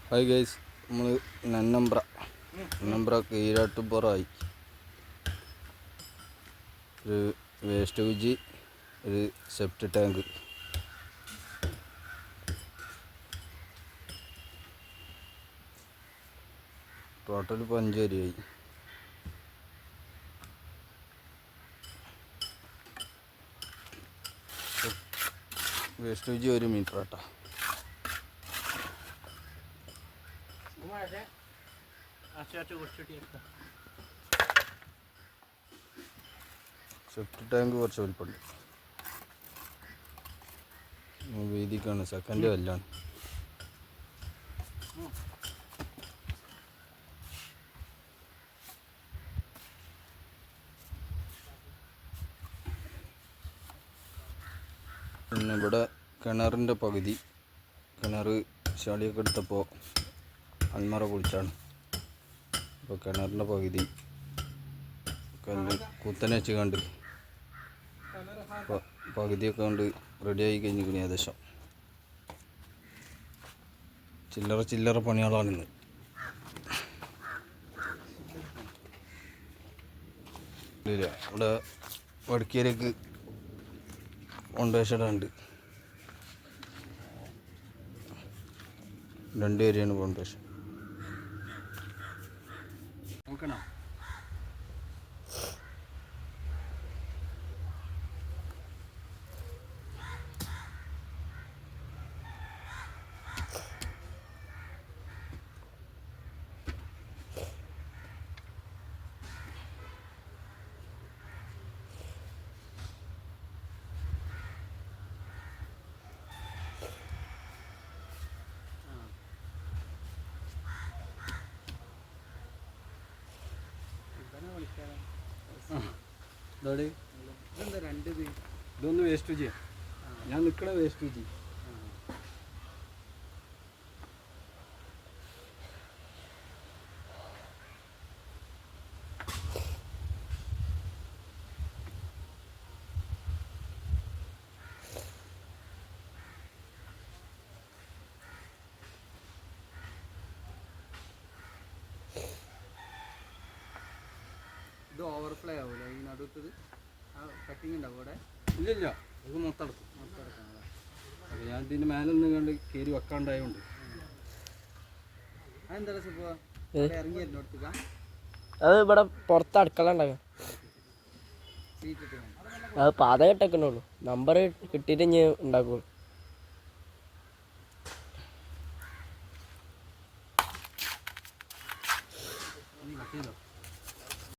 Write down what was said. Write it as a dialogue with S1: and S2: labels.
S1: Hi guys, നമ്മൾ നന്നമ്പ്ര കീഴാട്ടുപുറമായി. ഒരു waste കുജി, ഒരു സെപ്റ്റ് ടാങ്ക്. ടോട്ടൽ 5 വരിയായി. വേസ്റ്റ് കുജി 1 മീറ്റർ ആട്ടാ. സെപ്റ്റ് ടാങ്ക് കുറച്ച് വലിപ്പമുണ്ട്. വീതിക്കാണ്, സെക്കൻഡ് കല്ലാണ്. പിന്നെ ഇവിടെ കിണറിൻ്റെ പകുതി, കിണർ ചളിയൊക്കെ എടുത്തപ്പോൾ അൽമറ പൊളിച്ചാണ്. അപ്പോൾ കിണറിൻ്റെ പകുതി കല്ല് കുത്തനെ വെച്ച് കണ്ട് പകുതിയൊക്കെ കൊണ്ട് റെഡിയായി കഴിഞ്ഞിരിക്കണി. ഏകദേശം ചില്ലറ പണികളാണിന്ന്. ഇവിടെ വടക്കേലേക്ക് ഫൗണ്ടേഷനുണ്ട്. 2 ഏരിയയാണ് ഫൗണ്ടേഷൻ. നോക്കണം. ഇതൊന്ന് വേസ്റ്റ് ചെയ്യാം. ഞാൻ നിൽക്കണ വേസ്റ്റ് ചെയ്യും. ഇത് ഓവർഫ്ലോ ആവില്ല ഈ നടുത്തത്? കട്ടിങ് ഉണ്ടാവും അവിടെ? ഇല്ല, ഇത് മൊത്തം അടക്കും. അപ്പോൾ ഞാൻ ഇതിൻ്റെ മേലെ നിന്ന് കണ്ട് കയറി വെക്കാണ്ടായതുകൊണ്ട്. അതെന്താ സുഖം ഇറങ്ങി വരുന്നോടത്തേക്കാ?
S2: അത് ഇവിടെ പുറത്ത് അടുക്കള ഉണ്ടാക്കാം. അത് പാത കെട്ടേക്കണുള്ളൂ, നമ്പർ കിട്ടിയിട്ട് ഇനി ഉണ്ടാക്കുള്ളൂ.
S1: കട്ട് ചെയ്തോ?